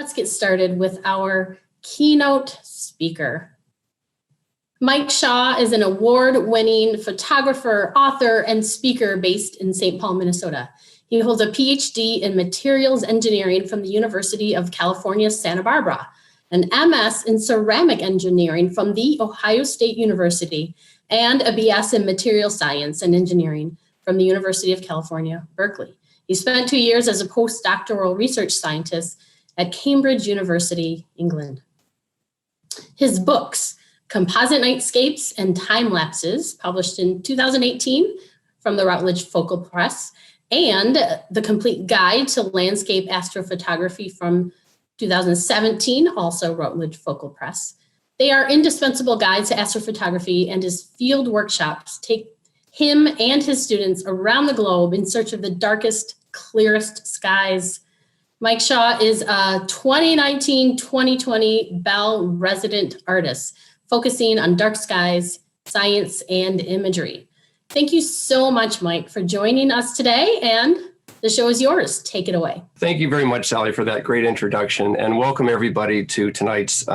let's get started with our keynote speaker. Mike Shaw is an award-winning photographer, author, and speaker based in St. Paul, Minnesota. He holds a PhD in materials engineering from the University of California, Santa Barbara, an MS in ceramic engineering from the Ohio State University, and a BS in material science and engineering from the University of California, Berkeley. He spent 2 years as a postdoctoral research scientist at Cambridge University, England. His books, Composite Nightscapes and Time Lapses, published in 2018 from the Routledge Focal Press, and The Complete Guide to Landscape Astrophotography from 2017, also Routledge Focal Press. They are indispensable guides to astrophotography, and his field workshops take him and his students around the globe in search of the darkest, clearest skies. Mike Shaw is a 2019-2020 Bell resident artist, focusing on dark skies, science, and imagery. Thank you so much, Mike, for joining us today, and the show is yours. Take it away. Thank you very much, Sally, for that great introduction, and welcome everybody to tonight's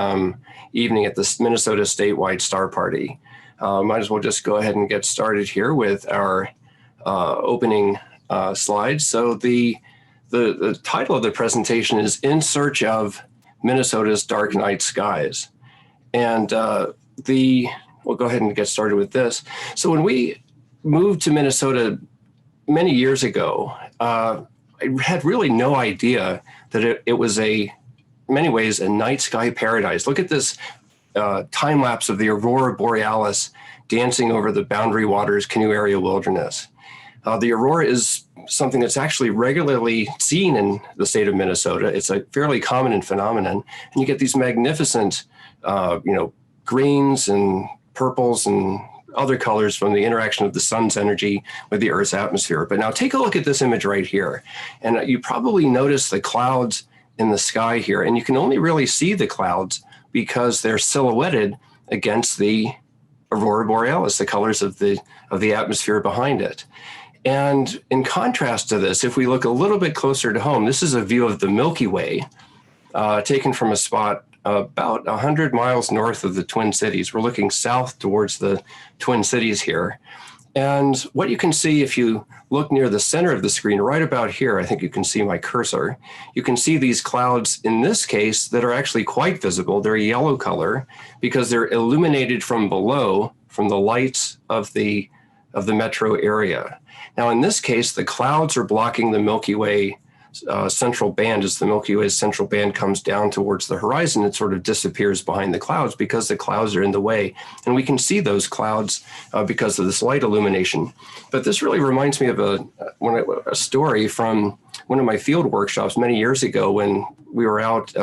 evening at the Minnesota Statewide Star Party. Might as well just go ahead and get started here with our opening slides. So the title of the presentation is In Search of Minnesota's Dark Night Skies. And we'll go ahead and get started with this. So when we moved to Minnesota many years ago, I had really no idea that it was in many ways a night sky paradise. Look at this time lapse of the aurora borealis dancing over the Boundary Waters Canoe Area Wilderness. The aurora is something that's actually regularly seen in the state of Minnesota. It's a fairly common phenomenon, and you get these magnificent, greens and purples and other colors from the interaction of the sun's energy with the Earth's atmosphere. But now take a look at this image right here, and you probably notice the clouds in the sky here, and you can only really see the clouds because they're silhouetted against the aurora borealis, the colors of the atmosphere behind it. And in contrast to this, if we look a little bit closer to home, this is a view of the Milky Way, taken from a spot about 100 miles north of the Twin Cities. We're looking south towards the Twin Cities here. And what you can see if you look near the center of the screen, right about here, I think you can see my cursor, you can see these clouds in this case that are actually quite visible. They're a yellow color because they're illuminated from below from the lights of the metro area. Now, in this case, the clouds are blocking the Milky Way central band. As the Milky Way's central band comes down towards the horizon, it sort of disappears behind the clouds because the clouds are in the way. And we can see those clouds because of this light illumination. But this really reminds me of a story from one of my field workshops many years ago when we were out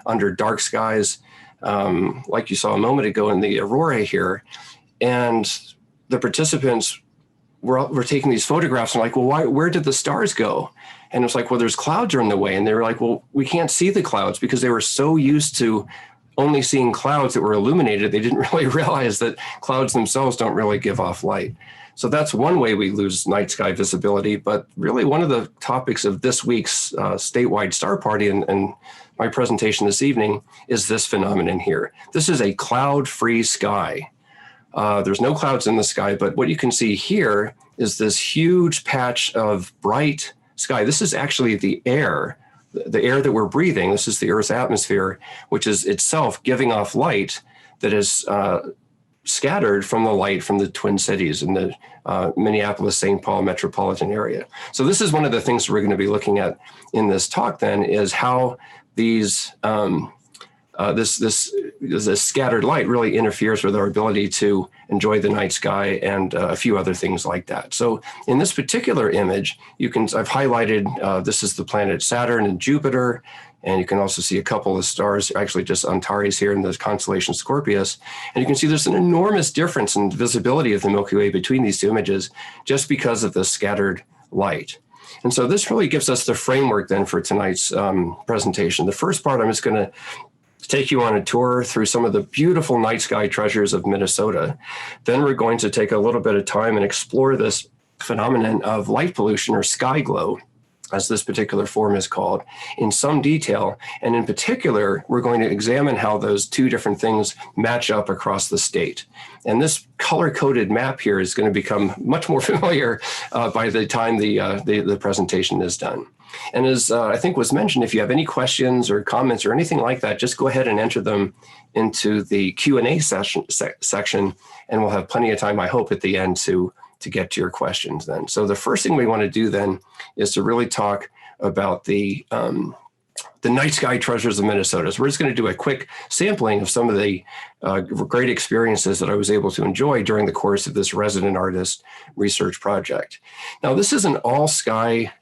under dark skies, like you saw a moment ago in the aurora here. And the participants were taking these photographs and like, well, where did the stars go? And it's like, well, there's clouds are in the way. And they were like, well, we can't see the clouds because they were so used to only seeing clouds that were illuminated. They didn't really realize that clouds themselves don't really give off light. So that's one way we lose night sky visibility. But really one of the topics of this week's statewide star party and my presentation this evening is this phenomenon here. This is a cloud-free sky. There's no clouds in the sky, but what you can see here is this huge patch of bright sky. This is actually the air that we're breathing. This is the Earth's atmosphere, which is itself giving off light that is scattered from the light from the Twin Cities in the Minneapolis-St. Paul metropolitan area. So this is one of the things we're going to be looking at in this talk then is how these this scattered light really interferes with our ability to enjoy the night sky and a few other things like that. So in this particular image, I've highlighted, this is the planet Saturn and Jupiter, and you can also see a couple of stars, actually just Antares here in the constellation Scorpius. And you can see there's an enormous difference in visibility of the Milky Way between these two images just because of the scattered light. And so this really gives us the framework then for tonight's presentation. The first part, I'm just going to take you on a tour through some of the beautiful night sky treasures of Minnesota. Then we're going to take a little bit of time and explore this phenomenon of light pollution or sky glow. as this particular form is called, in some detail. And in particular, we're going to examine how those two different things match up across the state. And this color-coded map here is going to become much more familiar by the time the presentation is done. And as I think was mentioned, if you have any questions or comments or anything like that, just go ahead and enter them into the Q&A section, and we'll have plenty of time, I hope, at the end to get to your questions then. So the first thing we want to do then is to really talk about the night sky treasures of Minnesota. So we're just going to do a quick sampling of some of the great experiences that I was able to enjoy during the course of this resident artist research project. Now, this is an all sky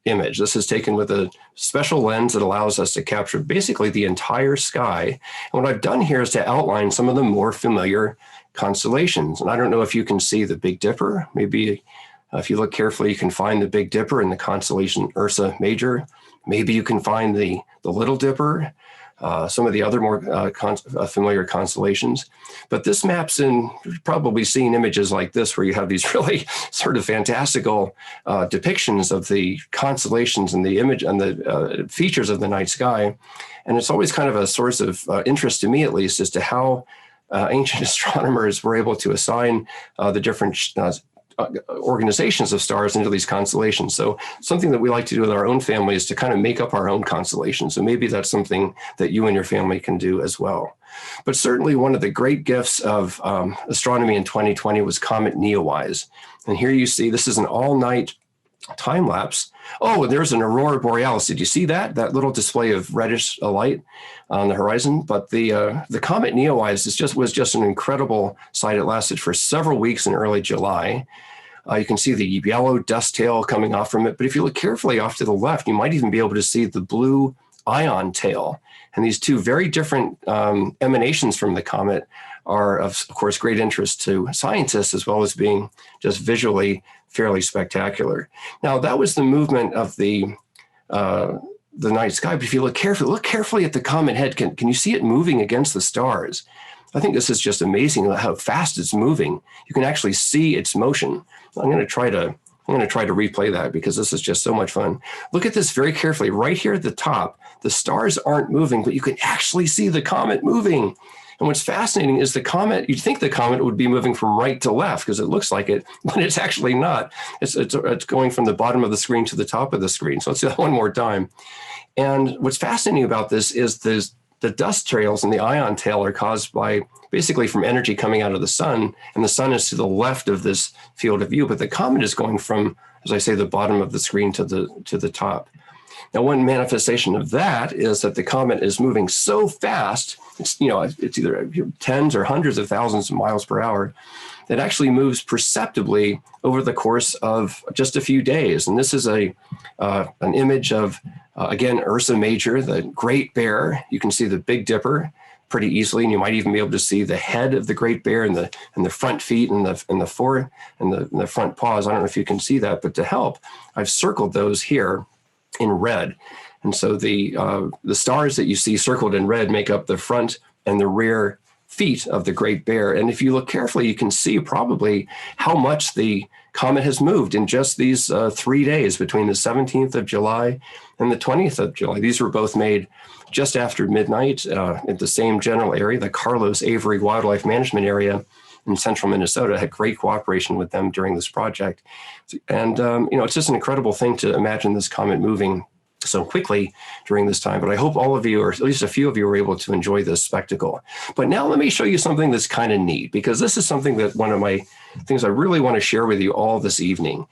image. This is taken with a special lens that allows us to capture basically the entire sky. And what I've done here is to outline some of the more familiar constellations. And I don't know if you can see the Big Dipper. Maybe if you look carefully, you can find the Big Dipper in the constellation Ursa Major. Maybe you can find the Little Dipper, some of the other more familiar constellations. But this map's in, you've probably seen images like this where you have these really sort of fantastical depictions of the constellations and the image and the features of the night sky. And it's always kind of a source of interest to me, at least, as to how ancient astronomers were able to assign the different organizations of stars into these constellations. So something that we like to do with our own family is to kind of make up our own constellations. So maybe that's something that you and your family can do as well. But certainly one of the great gifts of astronomy in 2020 was Comet Neowise. And here you see, this is an all-night time lapse. Oh, and there's an aurora borealis. Did you see that? That little display of reddish light on the horizon? But the Comet Neowise was just an incredible sight. It lasted for several weeks in early July. You can see the yellow dust tail coming off from it. But if you look carefully off to the left, you might even be able to see the blue ion tail. And these two very different emanations from the comet are, of course, great interest to scientists, as well as being just visually fairly spectacular. Now, that was the movement of the night sky. But if you look carefully at the comet head, can you see it moving against the stars? I think this is just amazing how fast it's moving. You can actually see its motion. I'm going to try to replay that because this is just so much fun. Look at this very carefully. Right here at the top, the stars aren't moving, but you can actually see the comet moving. And what's fascinating is the comet, you'd think the comet would be moving from right to left because it looks like it, but it's actually not. It's going from the bottom of the screen to the top of the screen. So let's do that one more time. And what's fascinating about this is the dust trails and the ion tail are caused by basically from energy coming out of the sun, and the sun is to the left of this field of view, but the comet is going from, as I say, the bottom of the screen to the top. Now, one manifestation of that is that the comet is moving so fast, it's either tens or hundreds of thousands of miles per hour, that actually moves perceptibly over the course of just a few days. And this is an image of, again, Ursa Major, the Great Bear. You can see the Big Dipper pretty easily, and you might even be able to see the head of the Great Bear and the front feet and the front paws. I don't know if you can see that, but to help, I've circled those here in red. And so the stars that you see circled in red make up the front and the rear feet of the Great Bear. And if you look carefully, you can see probably how much the comet has moved in just these 3 days between the 17th of July and the 20th of July. These were both made just after midnight at the same general area, the Carlos Avery Wildlife Management Area in central Minnesota. I had great cooperation with them during this project. And, it's just an incredible thing to imagine this comet moving so quickly during this time. But I hope all of you, or at least a few of you, were able to enjoy this spectacle. But now let me show you something that's kind of neat, because this is something that one of my things I really want to share with you all this evening.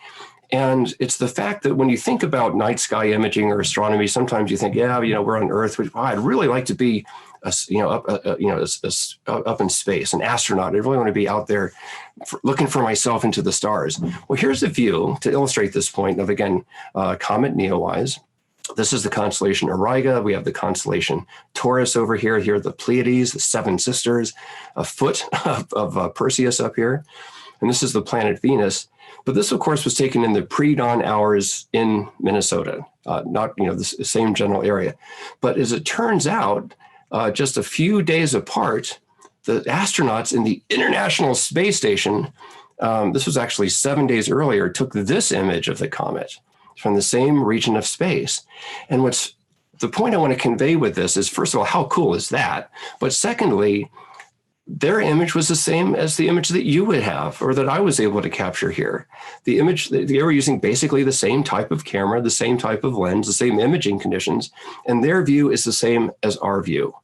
And it's the fact that when you think about night sky imaging or astronomy, sometimes you think, we're on Earth. I'd really like to be, up in space, an astronaut. I really want to be out there looking for myself into the stars. Well, here's a view to illustrate this point of, again, Comet Neowise. This is the constellation Auriga. We have the constellation Taurus over here. Here are the Pleiades, the Seven Sisters, a foot of Perseus up here. And this is the planet Venus. But this, of course, was taken in the pre-dawn hours in Minnesota, not the same general area. But as it turns out, just a few days apart, the astronauts in the International Space Station, this was actually 7 days earlier, took this image of the comet. from the same region of space. And the point I want to convey with this is, first of all, how cool is that? But secondly, their image was the same as the image that you would have, or that I was able to capture here. The image, they were using basically the same type of camera, the same type of lens, the same imaging conditions, and their view is the same as our view.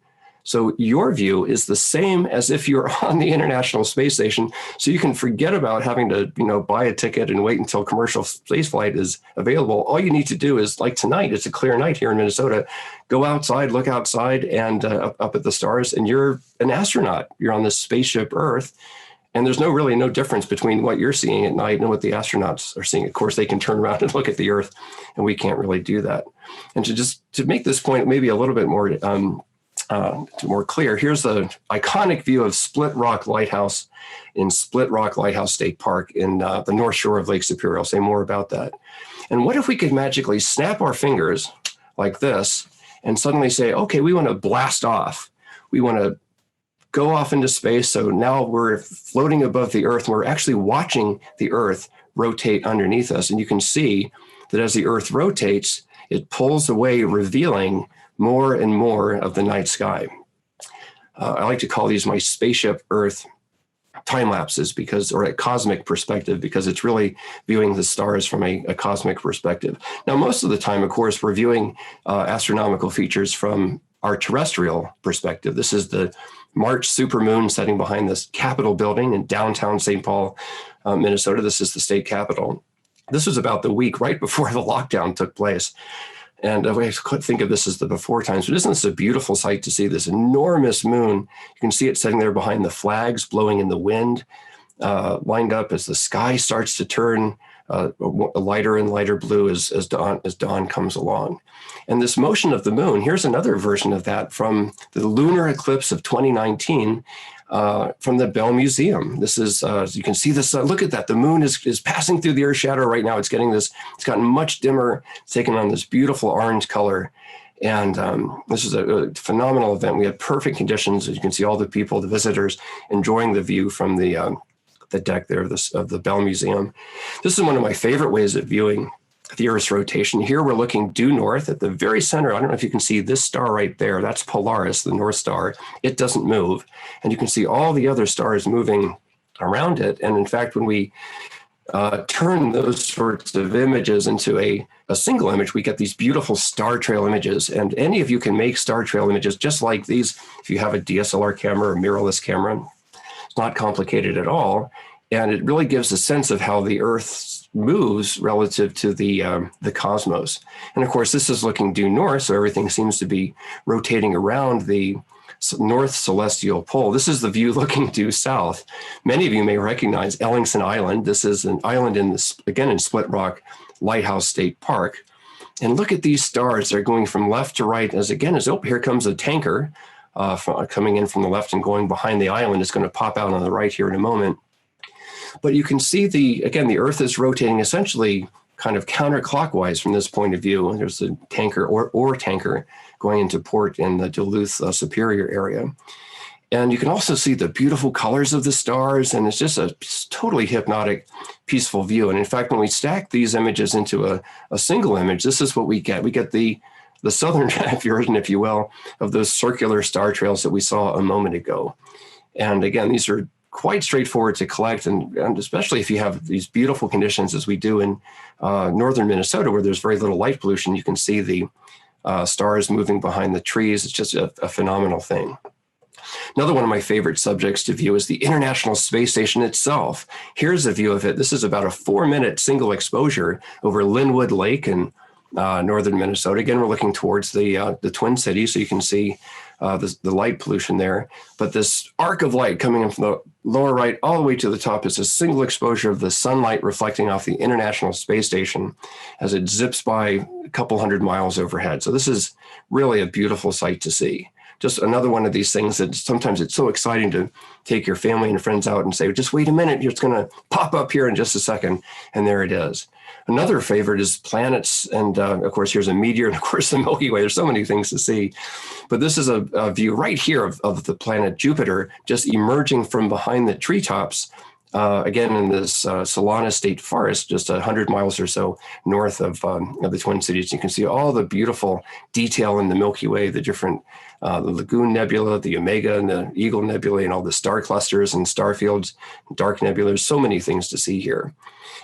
So your view is the same as if you're on the International Space Station. So you can forget about having to, buy a ticket and wait until commercial spaceflight is available. All you need to do is, like tonight, it's a clear night here in Minnesota. Go outside, look outside, and up at the stars, and you're an astronaut. You're on this spaceship Earth. And there's no difference between what you're seeing at night and what the astronauts are seeing. Of course, they can turn around and look at the Earth, and we can't really do that. And to make this point maybe a little bit more clear, here's the iconic view of Split Rock Lighthouse in Split Rock Lighthouse State Park in the North Shore of Lake Superior. I'll say more about that. And what if we could magically snap our fingers like this and suddenly say, okay, we want to blast off. We want to go off into space. So now we're floating above the Earth. We're actually watching the Earth rotate underneath us. And you can see that as the Earth rotates, it pulls away, revealing more and more of the night sky. I like to call these my spaceship Earth time lapses, or a cosmic perspective, because it's really viewing the stars from a cosmic perspective. Now, most of the time, of course, we're viewing astronomical features from our terrestrial perspective. This is the March supermoon setting behind this Capitol building in downtown St. Paul, Minnesota. This is the state capitol. This was about the week right before the lockdown took place. And we could think of this as the before times, but isn't this a beautiful sight to see this enormous moon? You can see it sitting there behind the flags, blowing in the wind, lined up as the sky starts to turn lighter and lighter blue as dawn comes along. And this motion of the moon, here's another version of that from the lunar eclipse of 2019 from the Bell Museum. This is, you can see this, look at that. The moon is passing through the Earth's shadow right now. It's gotten much dimmer. It's taken on this beautiful orange color. And this is a phenomenal event. We had perfect conditions. As you can see, all the people, the visitors, enjoying the view from the deck there of the Bell Museum. This is one of my favorite ways of viewing the Earth's rotation. Here we're looking due north at the very center. I don't know if you can see this star right there. That's Polaris, the North Star. It doesn't move. And you can see all the other stars moving around it. And in fact, when we turn those sorts of images into a single image, we get these beautiful star trail images. And any of you can make star trail images just like these if you have a DSLR camera or mirrorless camera. It's not complicated at all. And it really gives a sense of how the Earth moves relative to the cosmos. And of course, this is looking due north, so everything seems to be rotating around the north celestial pole. This is the view looking due south. Many of you may recognize Ellingson Island. This is an island in Split Rock Lighthouse State Park. And look at these stars. They're going from left to right here comes a tanker coming in from the left and going behind the island. It's going to pop out on the right here in a moment. But you can see the Earth is rotating essentially kind of counterclockwise from this point of view. There's a tanker or tanker going into port in the Duluth Superior area. And you can also see the beautiful colors of the stars, and it's just a totally hypnotic, peaceful view. And in fact, when we stack these images into a single image, this is what we get. We get the southern version, if you will, of those circular star trails that we saw a moment ago. And again, these are quite straightforward to collect, and especially if you have these beautiful conditions as we do in northern Minnesota, where there's very little light pollution. You can see the stars moving behind the trees. It's just a phenomenal thing. Another one of my favorite subjects to view is the International Space Station itself. Here's a view of it. This is about a 4-minute single exposure over Linwood Lake in northern Minnesota. Again, we're looking towards the Twin Cities, so you can see the light pollution there. But this arc of light coming in from the lower right all the way to the top is a single exposure of the sunlight reflecting off the International Space Station as it zips by a couple hundred miles overhead. So this is really a beautiful sight to see. Just another one of these things that sometimes it's so exciting to take your family and friends out and say, just wait a minute, it's going to pop up here in just a second. And there it is. Another favorite is planets. And of course, here's a meteor, and of course, the Milky Way. There's so many things to see. But this is a view right here of the planet Jupiter, just emerging from behind the treetops again, in this Solana State Forest, just 100 miles or so north of the Twin Cities. You can see all the beautiful detail in the Milky Way, the different the Lagoon Nebula, the Omega and the Eagle Nebulae, and all the star clusters and star fields, dark nebulas, so many things to see here.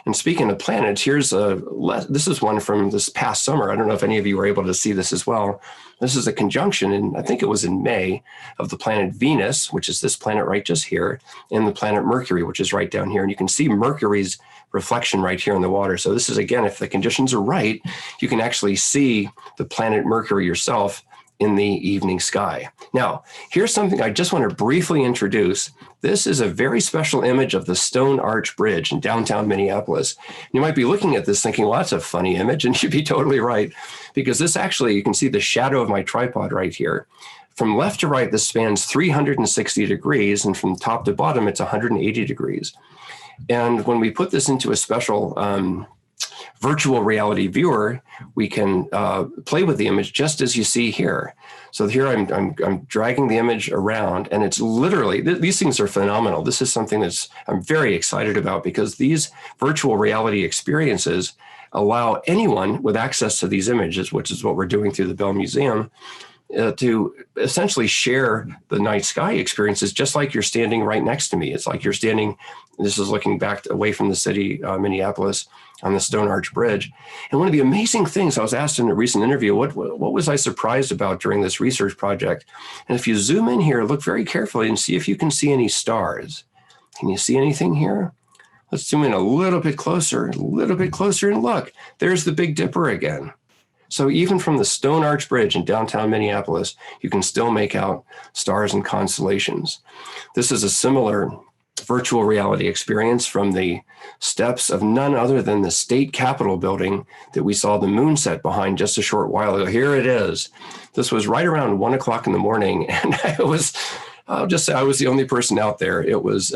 And speaking of planets, this is one from this past summer. I don't know if any of you were able to see this as well. This is a conjunction, and I think it was in May, of the planet Venus, which is this planet right just here, and the planet Mercury, which is right down here. And you can see Mercury's reflection right here in the water. So this is, again, if the conditions are right, you can actually see the planet Mercury yourself in the evening sky. Now, here's something I just want to briefly introduce. This is a very special image of the Stone Arch Bridge in downtown Minneapolis. You might be looking at this thinking, well, that's a funny image, and you'd be totally right, because this actually, you can see the shadow of my tripod right here. From left to right, this spans 360 degrees, and from top to bottom, it's 180 degrees. And when we put this into a special virtual reality viewer, we can play with the image just as you see here. So here I'm dragging the image around, and it's literally, these things are phenomenal. This is something I'm very excited about, because these virtual reality experiences allow anyone with access to these images, which is what we're doing through the Bell Museum, to essentially share the night sky experiences, just like you're standing right next to me. It's like you're standing, this is looking back away from the city, Minneapolis, on the Stone Arch Bridge. And one of the amazing things I was asked in a recent interview, what was I surprised about during this research project? And if you zoom in here, look very carefully and see if you can see any stars. Can you see anything here? Let's zoom in a little bit closer, and look, there's the Big Dipper again. So even from the Stone Arch Bridge in downtown Minneapolis, you can still make out stars and constellations. This is a similar virtual reality experience from the steps of none other than the state capitol building that we saw the moon set behind just a short while ago. Here it is. This was right around 1 o'clock in the morning, and I'll just say I was the only person out there. It was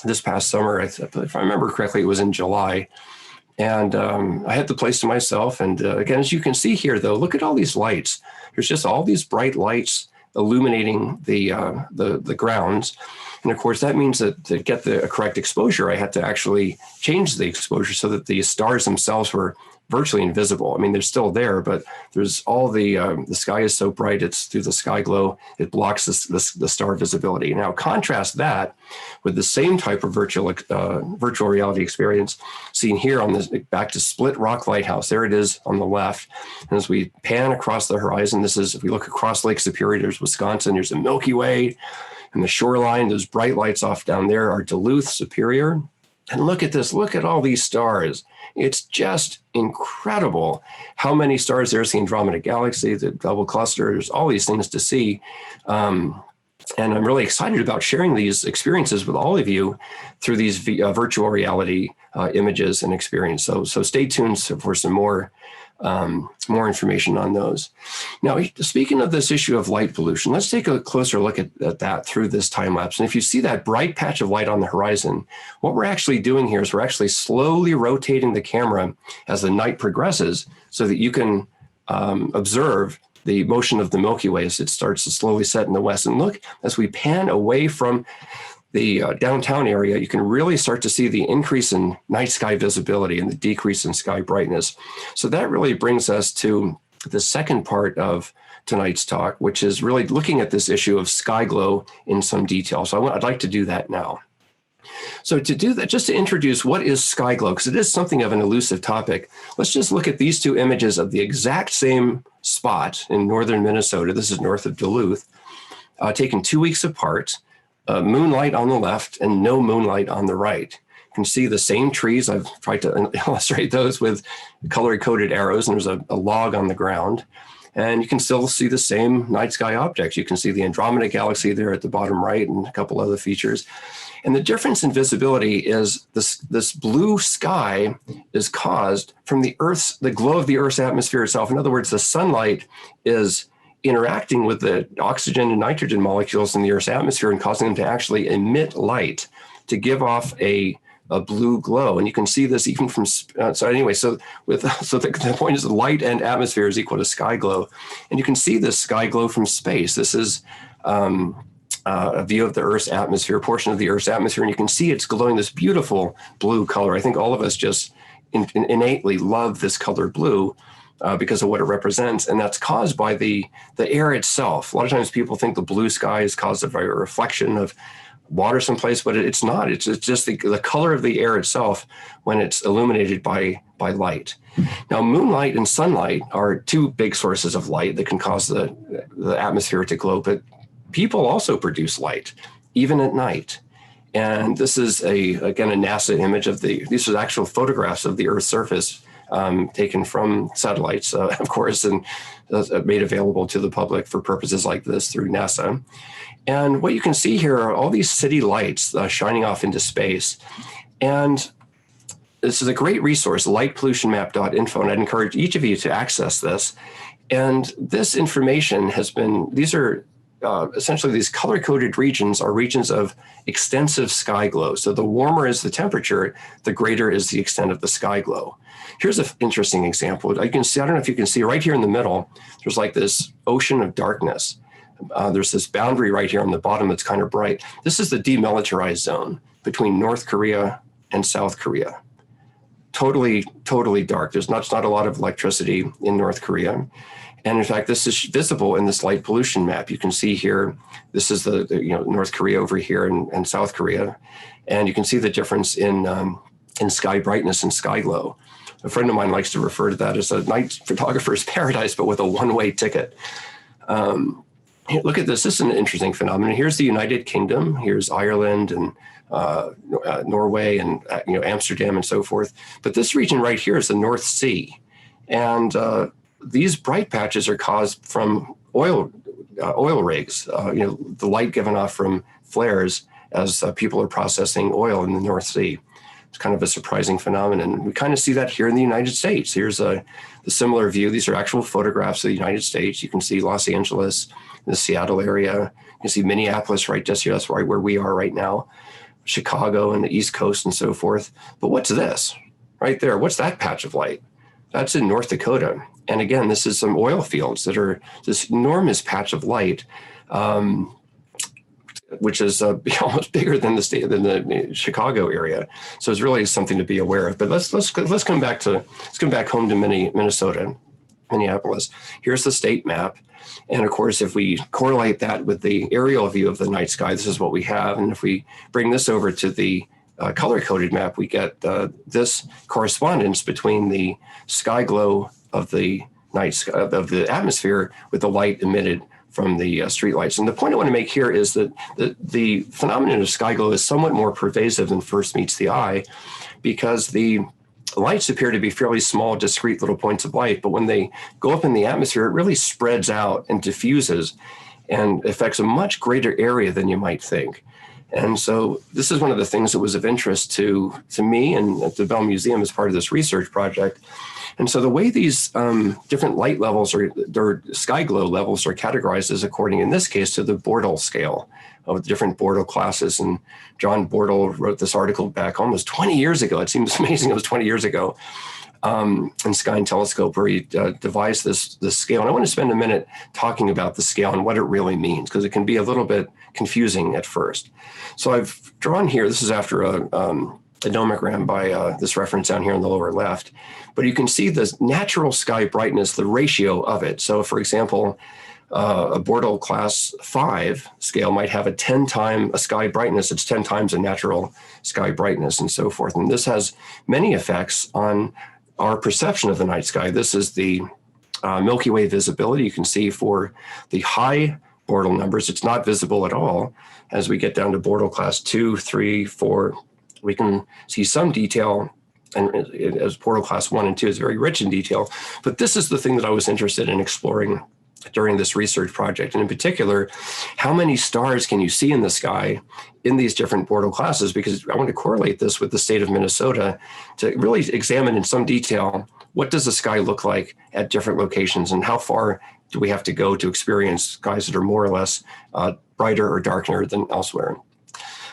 this past summer, if I remember correctly, it was in July. And I had the place to myself. And again, as you can see here, though, look at all these lights. There's just all these bright lights illuminating the grounds. And of course, that means that to get the correct exposure, I had to actually change the exposure so that the stars themselves were virtually invisible. I mean, they're still there, but there's all the sky is so bright, it's through the sky glow, it blocks the star visibility. Now, contrast that with the same type of virtual reality experience seen here on this, back to Split Rock Lighthouse. There it is on the left. And as we pan across the horizon, this is, if we look across Lake Superior, there's Wisconsin, there's the Milky Way, and the shoreline, those bright lights off down there are Duluth, Superior. And look at this, look at all these stars. It's just incredible how many stars there's, the Andromeda Galaxy, the double cluster, there's all these things to see. And I'm really excited about sharing these experiences with all of you through these virtual reality images and experience. So stay tuned for some more information on those. Now, speaking of this issue of light pollution, let's take a closer look at that through this time lapse. And if you see that bright patch of light on the horizon, what we're actually doing here is we're actually slowly rotating the camera as the night progresses so that you can observe the motion of the Milky Way as it starts to slowly set in the west. And look, as we pan away from the downtown area, you can really start to see the increase in night sky visibility and the decrease in sky brightness. So that really brings us to the second part of tonight's talk, which is really looking at this issue of sky glow in some detail. So I'd like to do that now. So to do that, just to introduce what is sky glow, because it is something of an elusive topic, let's just look at these two images of the exact same spot in northern Minnesota. This is north of Duluth, taken 2 weeks apart. Moonlight on the left and no moonlight on the right. You can see the same trees. I've tried to illustrate those with color-coded arrows, and there's a log on the ground. And you can still see the same night sky objects. You can see the Andromeda Galaxy there at the bottom right and a couple other features. And the difference in visibility is this blue sky is caused from the glow of the Earth's atmosphere itself. In other words, the sunlight is interacting with the oxygen and nitrogen molecules in the Earth's atmosphere and causing them to actually emit light to give off a blue glow. And you can see this even from, the point is light and atmosphere is equal to sky glow. And you can see this sky glow from space. This is a view of the Earth's atmosphere, a portion of the Earth's atmosphere, and you can see it's glowing this beautiful blue color. I think all of us just innately love this color blue because of what it represents, and that's caused by the air itself. A lot of times people think the blue sky is caused by a reflection of water someplace, but it's not. It's just the color of the air itself when it's illuminated by light. Now, moonlight and sunlight are two big sources of light that can cause the atmosphere to glow, but people also produce light, even at night. And this is again a NASA image of these are actual photographs of the Earth's surface taken from satellites, of course, and made available to the public for purposes like this through NASA. And what you can see here are all these city lights shining off into space. And this is a great resource, lightpollutionmap.info, and I'd encourage each of you to access this. And this information these are essentially these color-coded regions are regions of extensive sky glow. So the warmer is the temperature, the greater is the extent of the sky glow. Here's an interesting example. You can see, I don't know if you can see right here in the middle, there's like this ocean of darkness. There's this boundary right here on the bottom that's kind of bright. This is the demilitarized zone between North Korea and South Korea. Totally, totally dark. There's not a lot of electricity in North Korea. And in fact, this is visible in this light pollution map. You can see here, this is the North Korea over here and South Korea. And you can see the difference in sky brightness and sky glow. A friend of mine likes to refer to that as a night photographer's paradise, but with a one-way ticket. Look at this. This is an interesting phenomenon. Here's the United Kingdom. Here's Ireland and Norway and Amsterdam and so forth. But this region right here is the North Sea. And these bright patches are caused from oil rigs, the light given off from flares as people are processing oil in the North Sea. It's kind of a surprising phenomenon. We kind of see that here in the United States. Here's the similar view. These are actual photographs of the United States. You can see Los Angeles, the Seattle area. You can see Minneapolis right just here. That's right where we are right now. Chicago and the East Coast and so forth. But what's this right there? What's that patch of light? That's in North Dakota. And again, this is some oil fields that are this enormous patch of light, which is almost bigger than the Chicago area. So it's really something to be aware of. But let's come back home to Minnesota, Minneapolis. Here's the state map. And of course, if we correlate that with the aerial view of the night sky, this is what we have. And if we bring this over to the color-coded map, we get this correspondence between the sky glow of the night sky, of the atmosphere with the light emitted from the streetlights. And the point I want to make here is that the phenomenon of sky glow is somewhat more pervasive than first meets the eye, because the lights appear to be fairly small, discrete little points of light, but when they go up in the atmosphere, it really spreads out and diffuses and affects a much greater area than you might think. And so this is one of the things that was of interest to me and at the Bell Museum as part of this research project. And so the way these different light levels or sky glow levels are categorized is according, in this case, to the Bortle scale of different Bortle classes. And John Bortle wrote this article back almost 20 years ago. It seems amazing it was 20 years ago in Sky and Telescope, where he devised this scale. And I want to spend a minute talking about the scale and what it really means, because it can be a little bit confusing at first. So I've drawn here, this is after a nomogram by this reference down here on the lower left, but you can see the natural sky brightness, the ratio of it. So for example, a Bortle class 5 scale might have a 10 time a sky brightness. It's 10 times a natural sky brightness and so forth. And this has many effects on our perception of the night sky. This is the Milky Way visibility. You can see for the high Bortle numbers, it's not visible at all. As we get down to Bortle class 2, 3, 4, we can see some detail, and as Bortle class 1 and 2 is very rich in detail. But this is the thing that I was interested in exploring during this research project. And in particular, how many stars can you see in the sky in these different Bortle classes? Because I want to correlate this with the state of Minnesota to really examine in some detail, what does the sky look like at different locations, and how far do we have to go to experience skies that are more or less brighter or darker than elsewhere?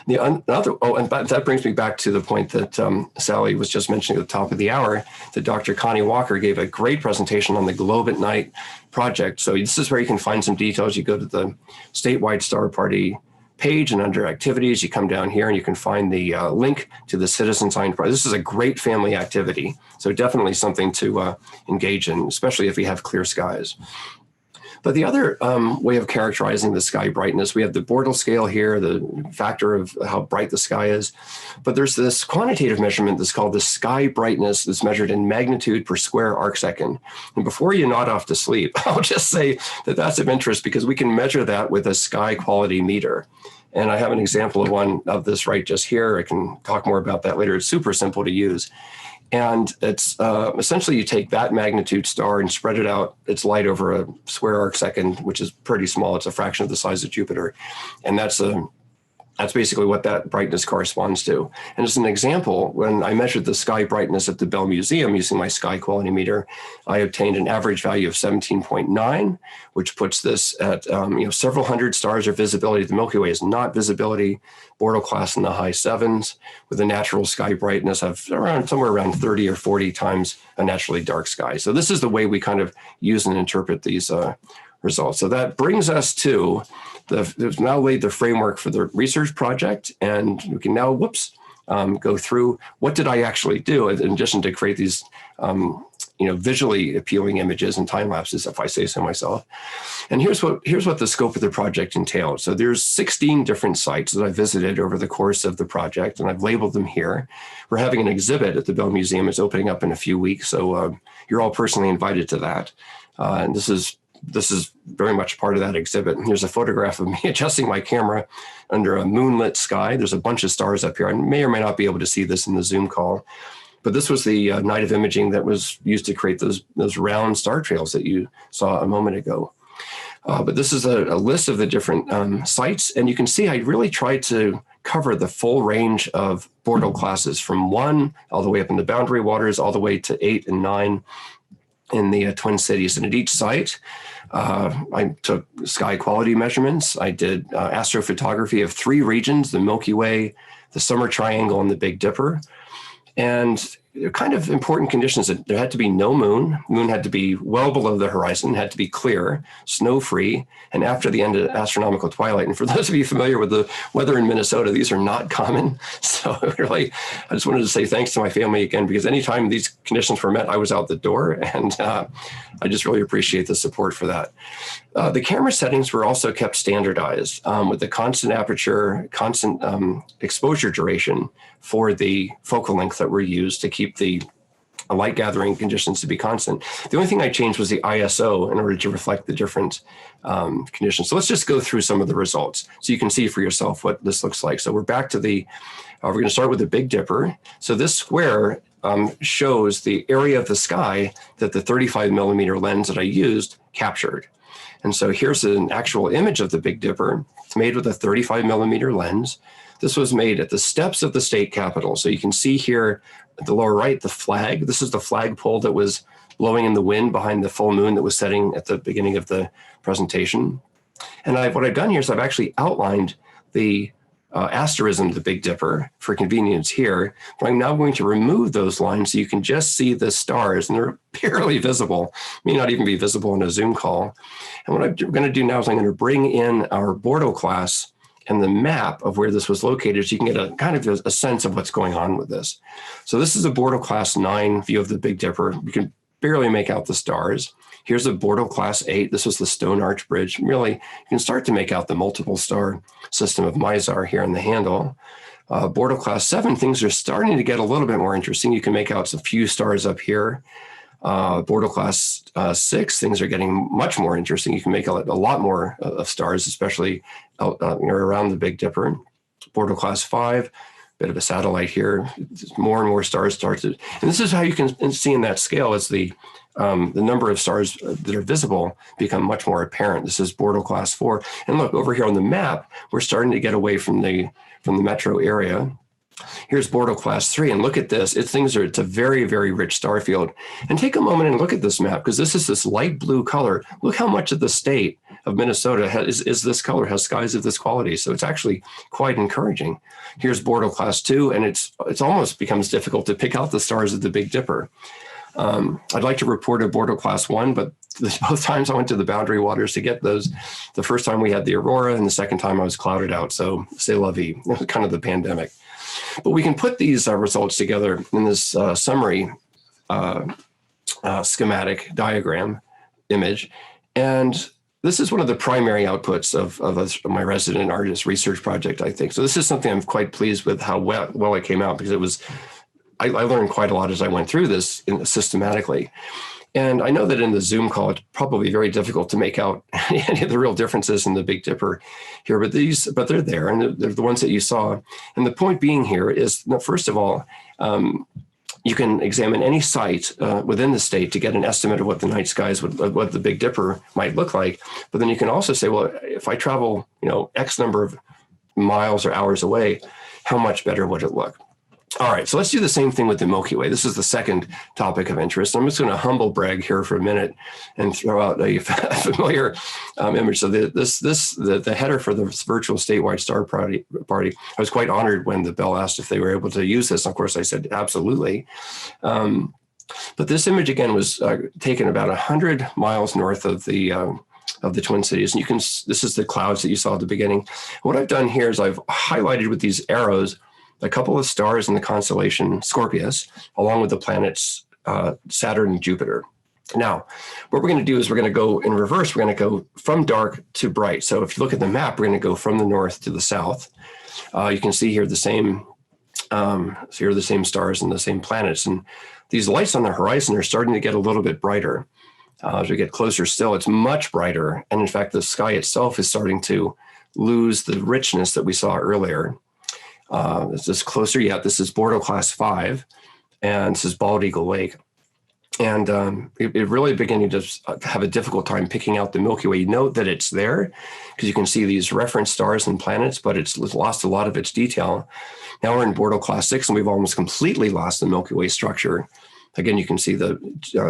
And that brings me back to the point that Sally was just mentioning at the top of the hour, that Dr. Connie Walker gave a great presentation on the Globe at Night project. So this is where you can find some details. You go to the Statewide Star Party page, and under activities, you come down here and you can find the link to the Citizen Science Project. This is a great family activity, so definitely something to engage in, especially if we have clear skies. But the other way of characterizing the sky brightness, we have the Bortle scale here, the factor of how bright the sky is. But there's this quantitative measurement that's called the sky brightness that's measured in magnitude per square arc second. And before you nod off to sleep, I'll just say that that's of interest because we can measure that with a sky quality meter. And I have an example of one of this right just here. I can talk more about that later. It's super simple to use. And it's essentially you take that magnitude star and spread it out, its light over a square arc second, which is pretty small. It's a fraction of the size of Jupiter. And that's basically what that brightness corresponds to. And as an example, when I measured the sky brightness at the Bell Museum using my sky quality meter, I obtained an average value of 17.9, which puts this at several hundred stars of visibility. The Milky Way is not visibility. Bortle class in the high sevens, with a natural sky brightness of somewhere around 30 or 40 times a naturally dark sky. So this is the way we kind of use and interpret these results. So that brings us to there's now laid the framework for the research project, and we can now, go through what did I actually do in addition to create these, visually appealing images and time lapses, if I say so myself. And here's what the scope of the project entailed. So there's 16 different sites that I visited over the course of the project, and I've labeled them here. We're having an exhibit at the Bell Museum. It's opening up in a few weeks, so you're all personally invited to that. And this is very much part of that exhibit. Here's a photograph of me adjusting my camera under a moonlit sky. There's a bunch of stars up here. I may or may not be able to see this in the Zoom call, but this was the night of imaging that was used to create those round star trails that you saw a moment ago. But this is a list of the different sites, and you can see I really tried to cover the full range of Bortle classes from 1 all the way up in the boundary waters, all the way to 8 and 9 in the Twin Cities. And at each site, I took sky quality measurements. I did astrophotography of 3 regions, the Milky Way, the Summer Triangle, and the Big Dipper. And kind of important conditions that there had to be no moon. Moon had to be well below the horizon, had to be clear, snow-free, and after the end of astronomical twilight. And for those of you familiar with the weather in Minnesota, these are not common. So really, I just wanted to say thanks to my family again, because anytime these conditions were met, I was out the door. And I just really appreciate the support for that. The camera settings were also kept standardized with the constant aperture, constant exposure duration for the focal length that were used to keep the light gathering conditions to be constant. The only thing I changed was the ISO in order to reflect the different conditions. So let's just go through some of the results so you can see for yourself what this looks like. So we're back to we're going to start with the Big Dipper. So this square shows the area of the sky that the 35 millimeter lens that I used captured. And so here's an actual image of the Big Dipper. It's made with a 35 millimeter lens. This was made at the steps of the state capitol. So you can see here at the lower right, the flag. This is the flagpole that was blowing in the wind behind the full moon that was setting at the beginning of the presentation. And what I've done here is I've actually outlined the asterism of the Big Dipper for convenience here, but I'm now going to remove those lines so you can just see the stars, and they're barely visible, may not even be visible in a Zoom call. And what I'm going to do now is I'm going to bring in our Bortle class and the map of where this was located so you can get a kind of a sense of what's going on with this. So this is a Bortle class 9 view of the Big Dipper. You can barely make out the stars. Here's a Bortle class 8. This was the Stone Arch Bridge. Really, you can start to make out the multiple star system of Mizar here in the handle. Bortle class 7, things are starting to get a little bit more interesting. You can make out a few stars up here. Bortle class 6, things are getting much more interesting. You can make out a lot more of stars, especially around the Big Dipper. Bortle class 5, bit of a satellite here. More and more stars started. And this is how you can see in that scale as the number of stars that are visible become much more apparent. This is Bortle class 4. And look, over here on the map, we're starting to get away from the metro area. Here's Bortle class 3, and look at this. It's a very, very rich star field. And take a moment and look at this map, because this is this light blue color. Look how much of the state of Minnesota is this color, has skies of this quality. So it's actually quite encouraging. Here's Bortle class 2, and it's almost becomes difficult to pick out the stars of the Big Dipper. I'd like to report a Bordeaux class 1, but both times I went to the boundary waters to get those. The first time we had the aurora, and the second time I was clouded out. So c'est la vie. It was kind of the pandemic. But we can put these results together in this summary schematic diagram image. And this is one of the primary outputs of my resident artist research project, I think. So this is something I'm quite pleased with how well it came out, because I learned quite a lot as I went through this systematically. And I know that in the Zoom call, it's probably very difficult to make out any of the real differences in the Big Dipper here, but they're there, and they're the ones that you saw. And the point being here is, first of all, you can examine any site within the state to get an estimate of what the night skies what the Big Dipper might look like. But then you can also say, well, if I travel, X number of miles or hours away, how much better would it look? All right, so let's do the same thing with the Milky Way. This is the second topic of interest. I'm just going to humble brag here for a minute and throw out a familiar image. So the header for the virtual statewide star party, I was quite honored when the Bell asked if they were able to use this. Of course, I said absolutely. But this image again was taken about 100 miles north of the Twin Cities, and this is the clouds that you saw at the beginning. What I've done here is I've highlighted with these arrows a couple of stars in the constellation Scorpius, along with the planets Saturn and Jupiter. Now, what we're going to do is we're going to go in reverse. We're going to go from dark to bright. So if you look at the map, we're going to go from the north to the south. You can see here the same stars and the same planets. And these lights on the horizon are starting to get a little bit brighter. As we get closer still, it's much brighter. And in fact, the sky itself is starting to lose the richness that we saw earlier. Is this closer yet? This is Bordeaux class 5, and this is Bald Eagle Lake. And it really beginning to have a difficult time picking out the Milky Way. You note that it's there because you can see these reference stars and planets, but it's lost a lot of its detail. Now we're in Bordeaux class 6, and we've almost completely lost the Milky Way structure. Again, you can see the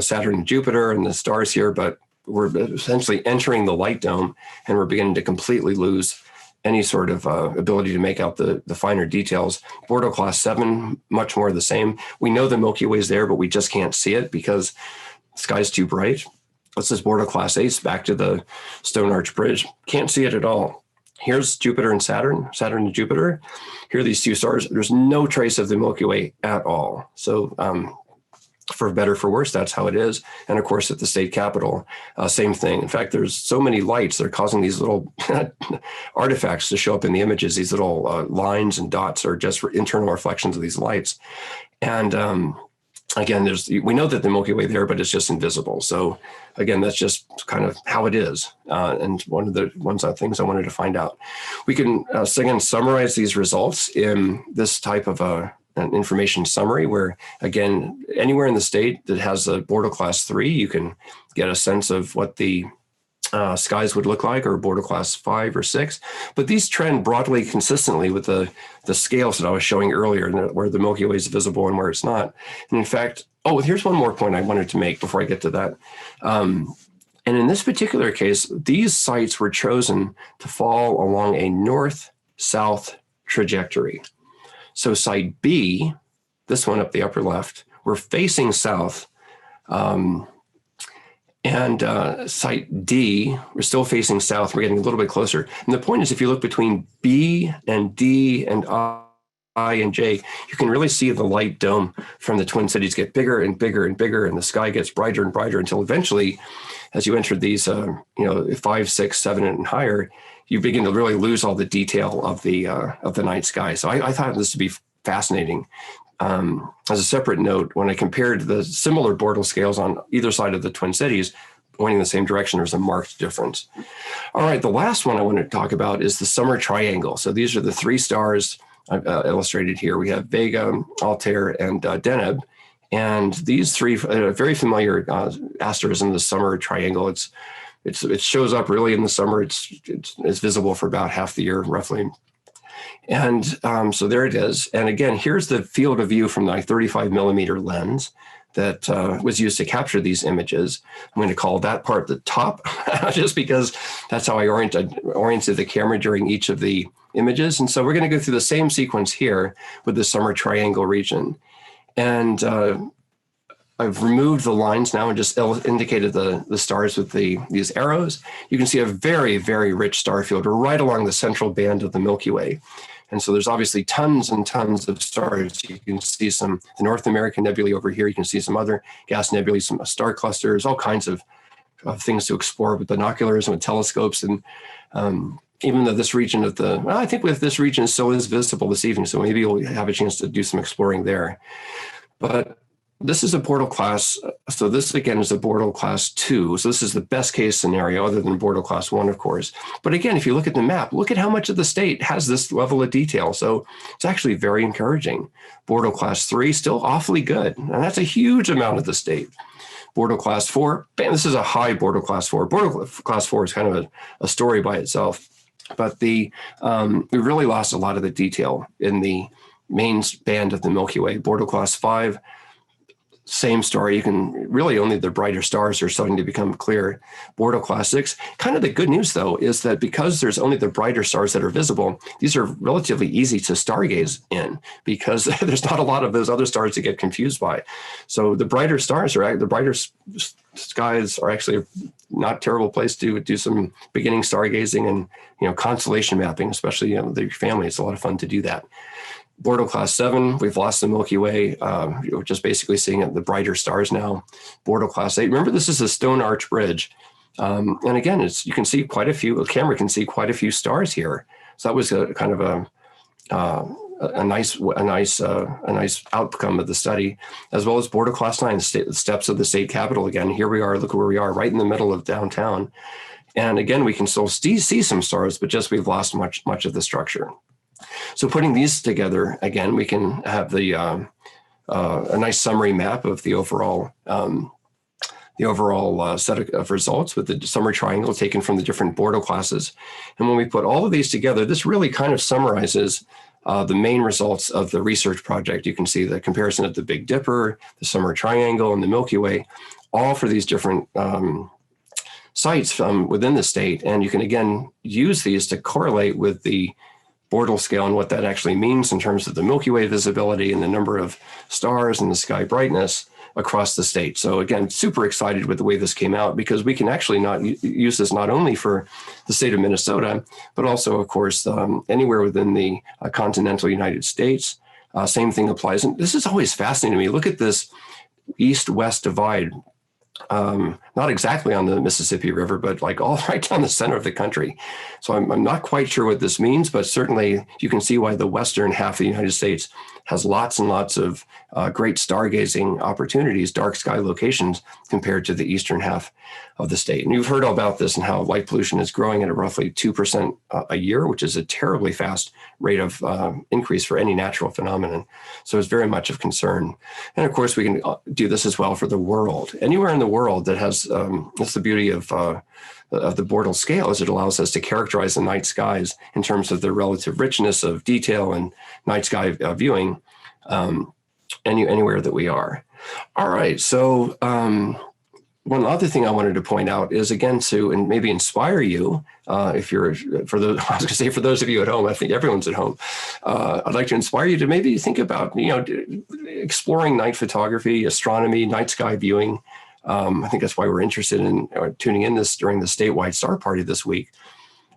Saturn and Jupiter and the stars here, but we're essentially entering the light dome, and we're beginning to completely lose any sort of ability to make out the finer details. Bordeaux class 7, much more the same. We know the Milky Way is there, but we just can't see it because the sky's too bright. This is Bordeaux class 8, back to the Stone Arch Bridge. Can't see it at all. Here's Jupiter and Saturn and Jupiter. Here are these two stars. There's no trace of the Milky Way at all. So for better, for worse, that's how it is. And of course, at the state capitol, same thing. In fact, there's so many lights, they're causing these little artifacts to show up in the images. These little lines and dots are just internal reflections of these lights. And again, we know that the Milky Way there, but it's just invisible. So again, that's just kind of how it is. And one of the things I wanted to find out. We can, again, summarize these results in this type of an information summary where, again, anywhere in the state that has a Bordeaux class 3, you can get a sense of what the skies would look like, or Bordeaux class 5 or 6. But these trend broadly consistently with the scales that I was showing earlier, where the Milky Way is visible and where it's not. And in fact, here's one more point I wanted to make before I get to that. And in this particular case, these sites were chosen to fall along a north-south trajectory. So site B, this one up the upper left, we're facing south. And site D, we're still facing south. We're getting a little bit closer. And the point is, if you look between B and D and I and J, you can really see the light dome from the Twin Cities get bigger and bigger and bigger, and the sky gets brighter and brighter until eventually, as you enter these, 5, 6, 7, and higher, you begin to really lose all the detail of the night sky. So I thought this would be fascinating. As a separate note, when I compared the similar Bortle scales on either side of the Twin Cities, pointing in the same direction, there's a marked difference. All right, the last one I want to talk about is the summer triangle. So these are the 3 stars I've illustrated here. We have Vega, Altair, and Deneb. And these 3 very familiar asters in the summer triangle. It shows up really in the summer. It's visible for about half the year, roughly. And so there it is. And again, here's the field of view from my 35 millimeter lens that was used to capture these images. I'm going to call that part the top, just because that's how I oriented the camera during each of the images. And so we're going to go through the same sequence here with the summer triangle region. And I've removed the lines now and just indicated the stars with these arrows. You can see a very, very rich star field right along the central band of the Milky Way. And so there's obviously tons and tons of stars. You can see the North American nebulae over here. You can see some other gas nebulae, some star clusters, all kinds of things to explore with binoculars and with telescopes. And even though this region I think this region still is visible this evening, so maybe we'll have a chance to do some exploring there. But this is a Bortle class. So this again is a Bortle class 2. So this is the best case scenario other than Bortle class 1, of course. But again, if you look at the map, look at how much of the state has this level of detail. So it's actually very encouraging. Bortle class 3, still awfully good. And that's a huge amount of the state. Bortle class 4, bam, this is a high Bortle class 4. Bortle class 4 is kind of a story by itself. But we really lost a lot of the detail in the main band of the Milky Way. Bortle class 5, same story. You can really only the brighter stars are starting to become clear. Bortle class 6. Kind of the good news, though, is that because there's only the brighter stars that are visible, these are relatively easy to stargaze in because there's not a lot of those other stars to get confused by. So the brighter skies are actually a not terrible place to do some beginning stargazing and constellation mapping, especially with your family. It's a lot of fun to do that. Bortle class 7, we've lost the Milky Way. We're just basically seeing the brighter stars now. Bortle class 8, remember this is a Stone Arch Bridge. And again, you can see quite a few, a camera can see quite a few stars here. So that was a kind of a nice outcome of the study, as well as Bortle class 9, the steps of the state capitol. Again, here we are, look where we are, right in the middle of downtown. And again, we can still see some stars, but just we've lost much of the structure. So putting these together, again, we can have a nice summary map of the overall set of results with the summary triangle taken from the different Bortle classes. And when we put all of these together, this really kind of summarizes the main results of the research project. You can see the comparison of the Big Dipper, the Summary Triangle, and the Milky Way, all for these different sites within the state. And you can, again, use these to correlate with the Bortle scale and what that actually means in terms of the Milky Way visibility and the number of stars and the sky brightness across the state. So again, super excited with the way this came out because we can actually use this not only for the state of Minnesota, but also, of course, anywhere within the continental United States. Same thing applies. And this is always fascinating to me. Look at this east-west divide. Not exactly on the Mississippi River, but like all right down the center of the country. So I'm not quite sure what this means, but certainly you can see why the western half of the United States has lots and lots of great stargazing opportunities, dark sky locations, compared to the eastern half of the state. And you've heard all about this and how light pollution is growing at a roughly 2% a year, which is a terribly fast rate of increase for any natural phenomenon. So it's very much of concern. And of course, we can do this as well for the world. Anywhere in the world that has, that's the beauty of the Bortle scale, is it allows us to characterize the night skies in terms of the relative richness of detail and night sky viewing anywhere that we are. All right, so one other thing I wanted to point out is, again, to and maybe inspire you, if you're, for those, I was going to say for those of you at home, I think everyone's at home, I'd like to inspire you to maybe think about, exploring night photography, astronomy, night sky viewing. I think that's why we're interested in tuning in this during the statewide star party this week,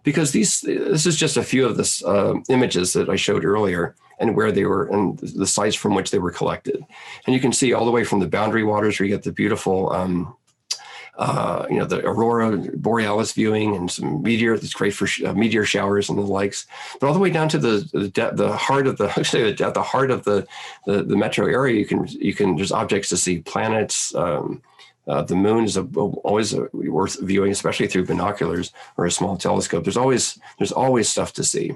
because this is just a few of the images that I showed earlier and where they were and the sites from which they were collected. And you can see all the way from the boundary waters where you get the beautiful, the aurora borealis viewing and some meteor that's great for meteor showers and the likes, but all the way down to the heart of the heart of the metro area. You can there's objects to see, planets. The moon is always worth viewing, especially through binoculars or a small telescope. There's always stuff to see.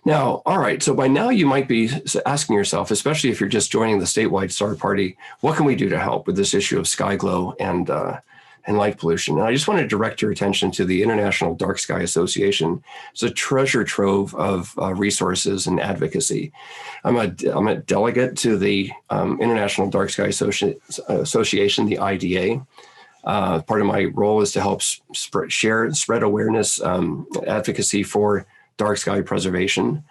Now, all right, so by now you might be asking yourself, especially if you're just joining the statewide star party, what can we do to help with this issue of skyglow and light pollution? And I just want to direct your attention to the International Dark Sky Association. It's a treasure trove of resources and advocacy. I'm a delegate to the International Dark Sky Association, the IDA. Part of my role is to help spread awareness, advocacy for dark sky preservation.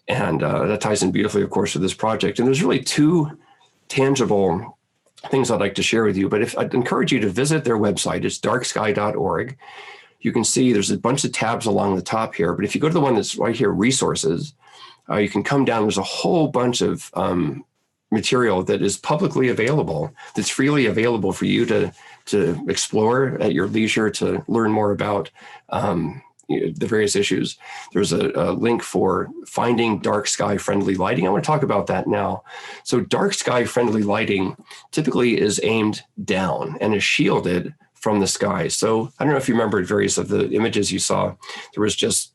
And that ties in beautifully, of course, with this project. And there's really two tangible things I'd like to share with you. But I'd encourage you to visit their website. It's darksky.org. You can see there's a bunch of tabs along the top here. But if you go to the one that's right here, resources, you can come down. There's a whole bunch of material that is publicly available, that's freely available for you to explore at your leisure, to learn more about the various issues. There's a link for finding dark sky friendly lighting. I want to talk about that now. So dark sky friendly lighting typically is aimed down and is shielded from the sky. So I don't know if you remember various of the images you saw. There was just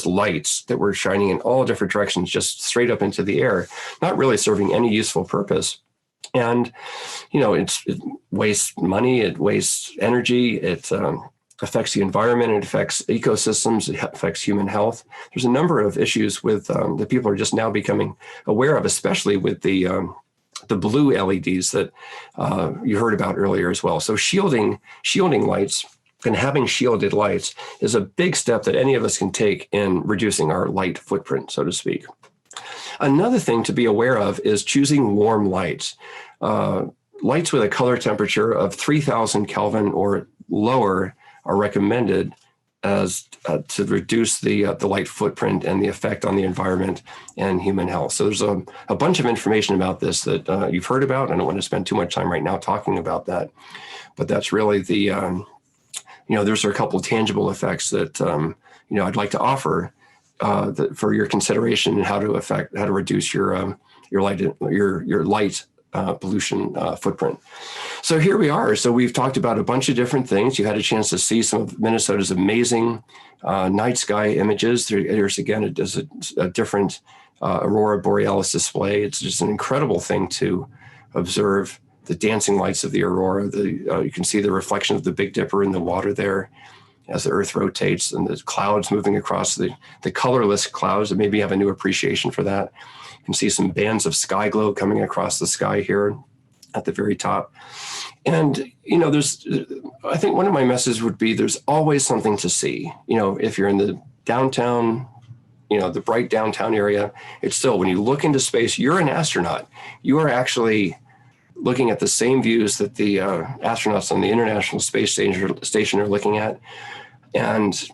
lights that were shining in all different directions, just straight up into the air, not really serving any useful purpose. And, it wastes money, it wastes energy, it affects the environment, it affects ecosystems, it affects human health. There's a number of issues with that people are just now becoming aware of, especially with the blue LEDs that you heard about earlier as well. So shielding lights and having shielded lights is a big step that any of us can take in reducing our light footprint, so to speak. Another thing to be aware of is choosing warm lights. Lights with a color temperature of 3,000 Kelvin or lower are recommended as to reduce the light footprint and the effect on the environment and human health. So there's a bunch of information about this that you've heard about. I don't want to spend too much time right now talking about that, but that's really the there's a couple of tangible effects that I'd like to offer for your consideration and how to reduce your light pollution footprint. So here we are. So we've talked about a bunch of different things. You had a chance to see some of Minnesota's amazing night sky images. There's again, it does a different aurora borealis display. It's just an incredible thing to observe the dancing lights of the aurora. You can see the reflection of the Big Dipper in the water there as the Earth rotates, and the clouds moving across the colorless clouds, and maybe you have a new appreciation for that. You can see some bands of skyglow coming across the sky here at the very top. And, I think one of my messages would be there's always something to see. If you're in the downtown, the bright downtown area, it's still, when you look into space, you're an astronaut. You are actually looking at the same views that the astronauts on the International Space Station are looking at. And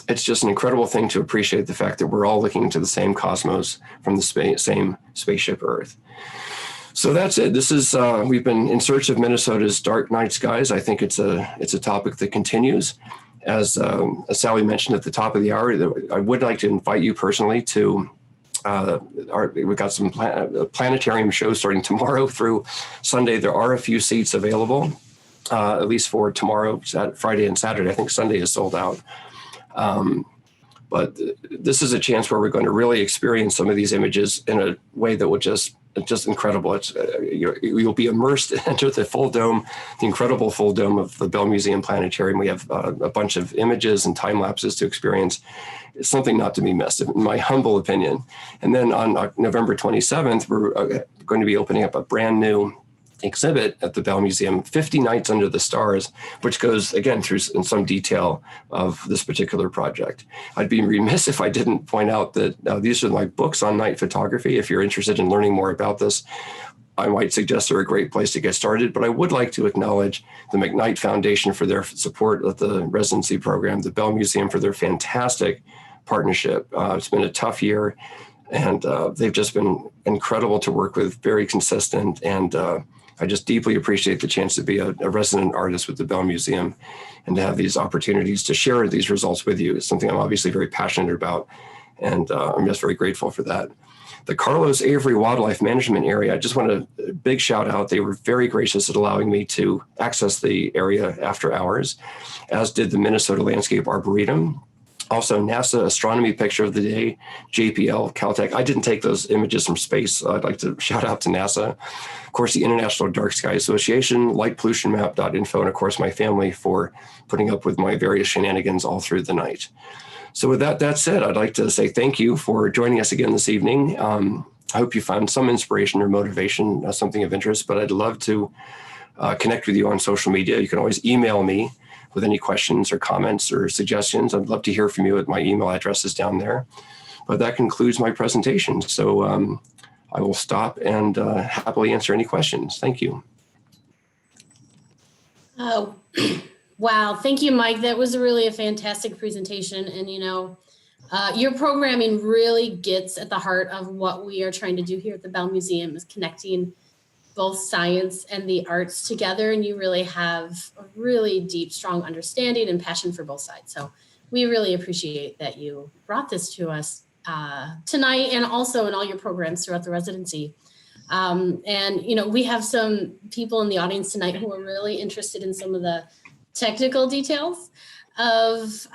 it's just an incredible thing to appreciate the fact that we're all looking into the same cosmos from the same spaceship Earth. So that's it. This is we've been in search of Minnesota's dark night skies. I think it's a topic that continues. As Sally mentioned at the top of the hour, I would like to invite you personally to we've got some planetarium shows starting tomorrow through Sunday. There are a few seats available, at least for tomorrow, Friday and Saturday. I think Sunday is sold out. But this is a chance where we're going to really experience some of these images in a way that will just incredible. It's you'll be immersed into the incredible full dome of the Bell Museum Planetarium. We have a bunch of images and time lapses to experience. It's something not to be missed, in my humble opinion. And then on November 27th, we're going to be opening up a brand new exhibit at the Bell Museum, 50 Nights Under the Stars, which goes, again, through in some detail of this particular project. I'd be remiss if I didn't point out that these are my books on night photography. If you're interested in learning more about this, I might suggest they're a great place to get started, but I would like to acknowledge the McKnight Foundation for their support of the residency program, the Bell Museum for their fantastic partnership. It's been a tough year, and they've just been incredible to work with, very consistent, and I just deeply appreciate the chance to be a resident artist with the Bell Museum and to have these opportunities to share these results with you. It's something I'm obviously very passionate about, and I'm just very grateful for that. The Carlos Avery Wildlife Management Area, I just want a big shout out. They were very gracious at allowing me to access the area after hours, as did the Minnesota Landscape Arboretum. Also, NASA Astronomy Picture of the Day, JPL, Caltech. I didn't take those images from space. I'd like to shout out to NASA. Of course, the International Dark Sky Association, lightpollutionmap.info, and of course, my family for putting up with my various shenanigans all through the night. So with that said, I'd like to say thank you for joining us again this evening. I hope you found some inspiration or motivation, something of interest, but I'd love to connect with you on social media. You can always email me with any questions or comments or suggestions. I'd love to hear from you. My email address is down there. But that concludes my presentation. So I will stop and happily answer any questions. Thank you. Oh, wow. Thank you, Mike. That was really a fantastic presentation. And, your programming really gets at the heart of what we are trying to do here at the Bell Museum, is connecting both science and the arts together. And you really have a really deep, strong understanding and passion for both sides. So we really appreciate that you brought this to us tonight, and also in all your programs throughout the residency. We have some people in the audience tonight who are really interested in some of the technical details of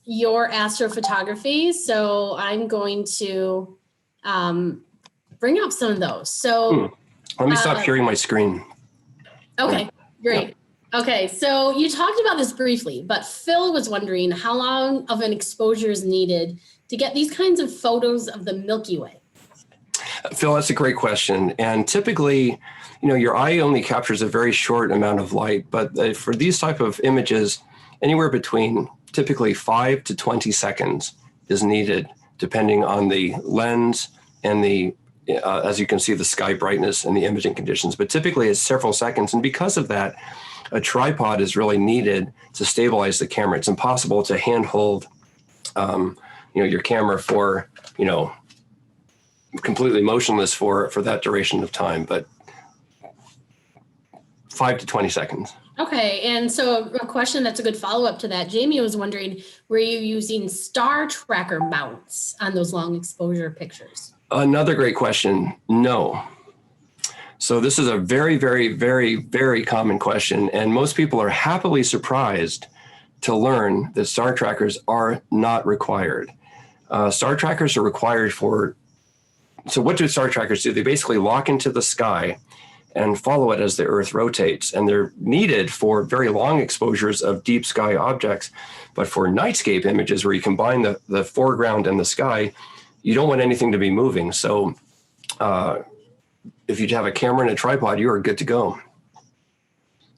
your astrophotography. So I'm going to bring up some of those. So let me stop sharing my screen. Okay, great. Yeah. Okay, so you talked about this briefly, but Phil was wondering how long of an exposure is needed to get these kinds of photos of the Milky Way? Phil, that's a great question. And typically, your eye only captures a very short amount of light, but for these type of images, anywhere between typically 5 to 20 seconds is needed, depending on the lens and the, as you can see, the sky brightness and the imaging conditions. But typically it's several seconds. And because of that, a tripod is really needed to stabilize the camera. It's impossible to handhold, your camera for, completely motionless for that duration of time, but 5 to 20 seconds. Okay, and so a question that's a good follow-up to that, Jamie was wondering, were you using star tracker mounts on those long exposure pictures? Another great question. No. So this is a very, very, very, very common question, and most people are happily surprised to learn that star trackers are not required. Star trackers are required so what do star trackers do? They basically lock into the sky and follow it as the Earth rotates. And they're needed for very long exposures of deep sky objects. But for nightscape images where you combine the foreground and the sky, you don't want anything to be moving. So if you have a camera and a tripod, you are good to go.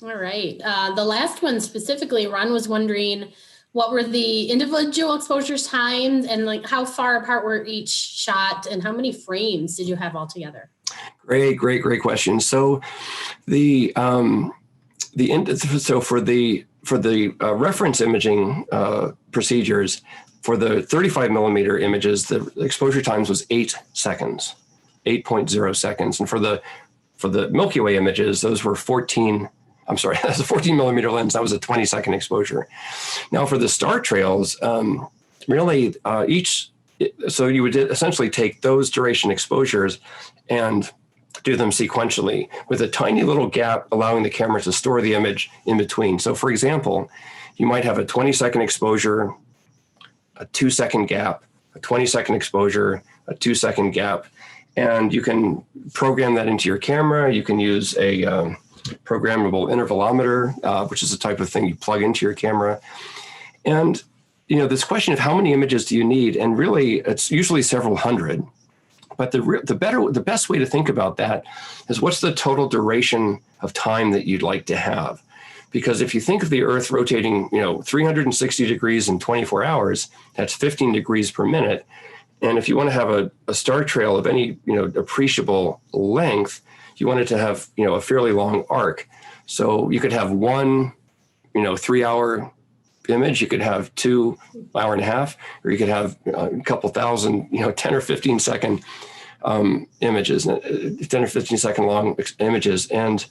All right. The last one specifically, Ron was wondering, what were the individual exposure times, and how far apart were each shot, and how many frames did you have altogether? Great question. So for the reference imaging procedures, for the 35 millimeter images, the exposure times was 8 seconds, 8.0 seconds. And for the Milky Way images, those were 14. I'm sorry, that's a 14 millimeter lens. That was a 20-second exposure. Now for the star trails, so you would essentially take those duration exposures and do them sequentially with a tiny little gap, allowing the camera to store the image in between. So for example, you might have a 20-second exposure, a 2-second gap, a 20-second exposure, a 2-second gap, and you can program that into your camera. You can use a programmable intervalometer, which is a type of thing you plug into your camera. And, this question of how many images do you need? And really, it's usually several hundred. But the best way to think about that is, what's the total duration of time that you'd like to have? Because if you think of the Earth rotating, 360 degrees in 24 hours, that's 15 degrees per minute. And if you want to have a star trail of any, appreciable length, you want it to have, a fairly long arc. So you could have one, 3-hour image, you could have 2 hour and a half, or you could have a couple thousand, 10 or 15 second images, 10 or 15 second long images. And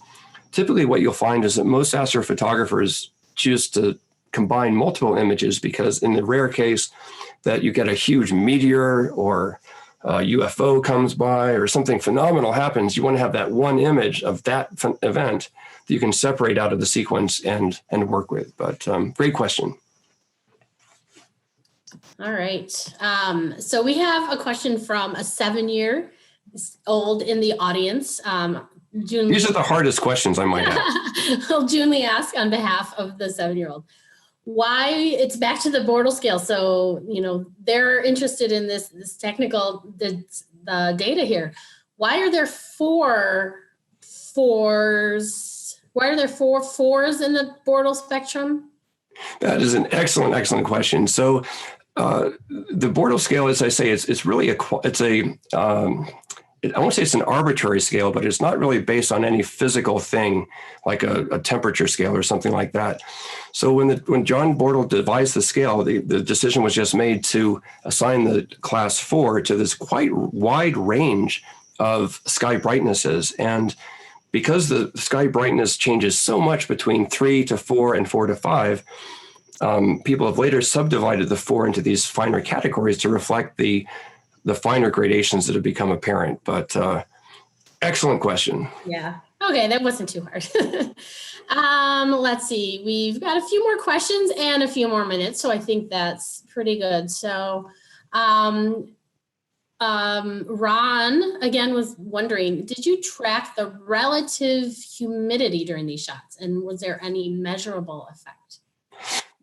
typically what you'll find is that most astrophotographers choose to combine multiple images, because in the rare case that you get a huge meteor or a UFO comes by or something phenomenal happens, you want to have that one image of that event that you can separate out of the sequence and work with. But great question. All right. So we have a question from a 7-year-old in the audience. June These are the hardest questions, I might add. Well, June Lee asked on behalf of the 7-year-old, why it's back to the Bortle scale. So, they're interested in this technical, the data here. Why are there 4 fours? Why are there 4 fours in the Bortle spectrum? That is an excellent question. So the Bortle scale, as I say, it's I won't say it's an arbitrary scale, but it's not really based on any physical thing like a temperature scale or something like that. So when John Bortle devised the scale, the decision was just made to assign the class 4 to this quite wide range of sky brightnesses. And because the sky brightness changes so much between 3 to 4 and 4 to 5, people have later subdivided the 4 into these finer categories to reflect the finer gradations that have become apparent. But excellent question. Yeah. Okay, that wasn't too hard. Let's see. We've got a few more questions and a few more minutes, so I think that's pretty good. So Ron, again, was wondering, did you track the relative humidity during these shots? And was there any measurable effect?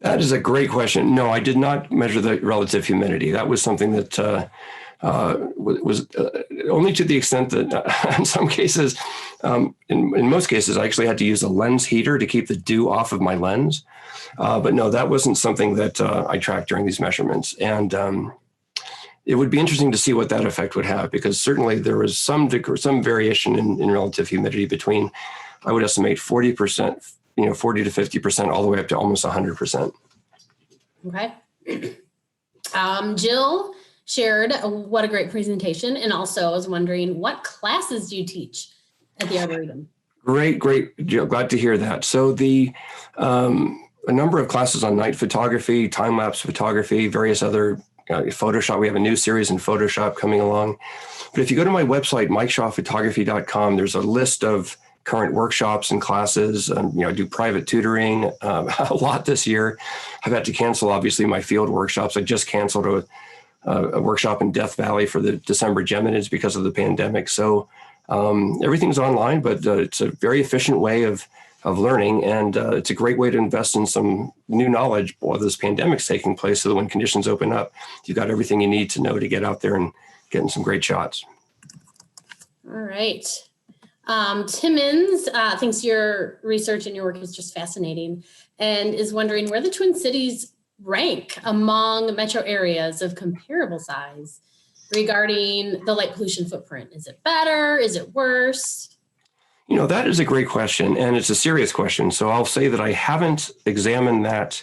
That is a great question. No, I did not measure the relative humidity. That was something that was only to the extent that in some cases, in most cases, I actually had to use a lens heater to keep the dew off of my lens. But no, that wasn't something that I tracked during these measurements. And it would be interesting to see what that effect would have, because certainly there was some variation in relative humidity between, I would estimate 40%, 40 to 50%, all the way up to almost 100%. Okay. Jill shared what a great presentation, and also was wondering, what classes do you teach at the Arboretum? Great, Jill, glad to hear that. So a number of classes on night photography, time-lapse photography, various other Photoshop. We have a new series in Photoshop coming along. But if you go to my website, mikeshawphotography.com, there's a list of current workshops and classes. I do private tutoring a lot this year. I've had to cancel, obviously, my field workshops. I just canceled a workshop in Death Valley for the December Geminids because of the pandemic. So everything's online, but it's a very efficient way of learning. And it's a great way to invest in some new knowledge while this pandemic's taking place, so that when conditions open up, you've got everything you need to know to get out there and get in some great shots. All right. Timmons thinks your research and your work is just fascinating, and is wondering where the Twin Cities rank among metro areas of comparable size regarding the light pollution footprint. Is it better? Is it worse? That is a great question, and it's a serious question. So I'll say that I haven't examined that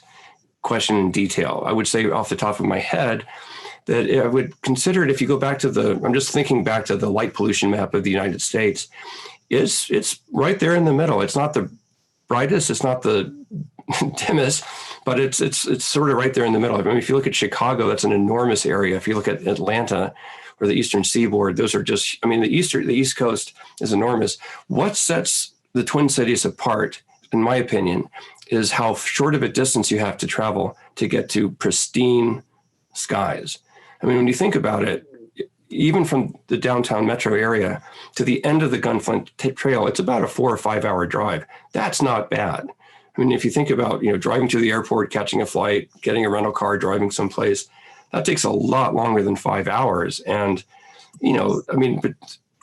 question in detail. I would say off the top of my head that I would consider it, if you go back to I'm just thinking back to the light pollution map of the United States, it's right there in the middle. It's not the brightest, it's not the dimmest, but it's sort of right there in the middle. I mean, if you look at Chicago, that's an enormous area. If you look at Atlanta or the Eastern Seaboard, those are just, the East Coast is enormous. What sets the Twin Cities apart, in my opinion, is how short of a distance you have to travel to get to pristine skies. When you think about it, even from the downtown metro area to the end of the Gunflint Trail, it's about a 4 or 5 hour drive. That's not bad. If you think about, driving to the airport, catching a flight, getting a rental car, driving someplace, that takes a lot longer than 5 hours. And, but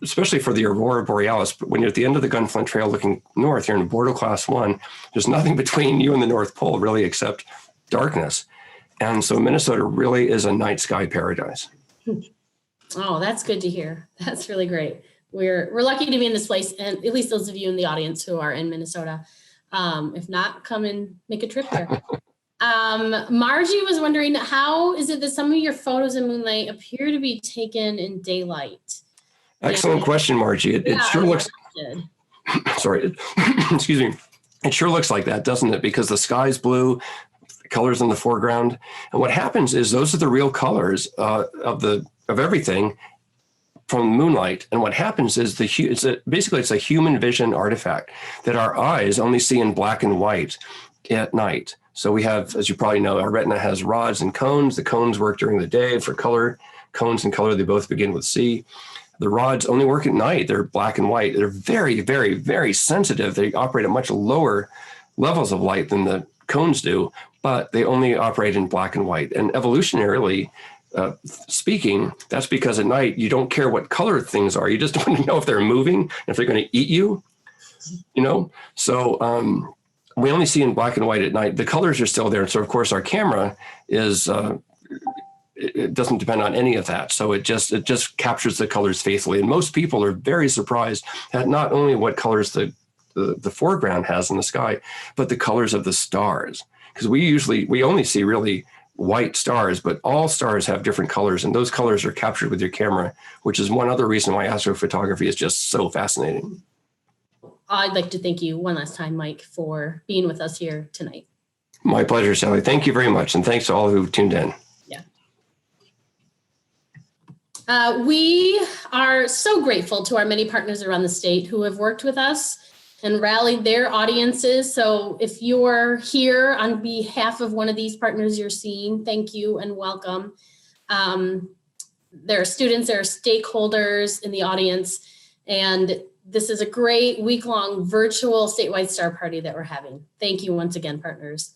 especially for the Aurora Borealis, but when you're at the end of the Gunflint Trail looking north, you're in Bortle Class 1, there's nothing between you and the North Pole really except darkness. And so Minnesota really is a night sky paradise. Oh, that's good to hear. That's really great. We're lucky to be in this place, and at least those of you in the audience who are in Minnesota. If not, come and make a trip here. Margie was wondering, how is it that some of your photos in moonlight appear to be taken in daylight? Excellent question, Margie. It sure looks. Sorry, excuse me. It sure looks like that, doesn't it? Because the sky's blue, the colors in the foreground, and what happens is those are the real colors of everything from moonlight. And what happens is basically it's a human vision artifact that our eyes only see in black and white at night. So we have, as you probably know, our retina has rods and cones. The cones work during the day for color. Cones and color, they both begin with C. The rods only work at night. They're black and white. They're very, very, very sensitive. They operate at much lower levels of light than the cones do, but they only operate in black and white. And evolutionarily speaking, that's because at night you don't care what color things are. You just want to know if they're moving, if they're going to eat you, So we only see in black and white at night. The colors are still there. So of course our camera is it doesn't depend on any of that. So it just captures the colors faithfully. And most people are very surprised at not only what colors the foreground has in the sky, but the colors of the stars. Because we only see really white stars, but all stars have different colors, and those colors are captured with your camera, which is one other reason why astrophotography is just so fascinating. I'd like to thank you one last time, Mike, for being with us here tonight. My pleasure, Sally. Thank you very much. And thanks to all who tuned in. Yeah. We are so grateful to our many partners around the state who have worked with us and rallied their audiences. So if you're here on behalf of one of these partners you're seeing, thank you and welcome. There are students, there are stakeholders in the audience, and this is a great week-long virtual statewide star party that we're having. Thank you once again, partners.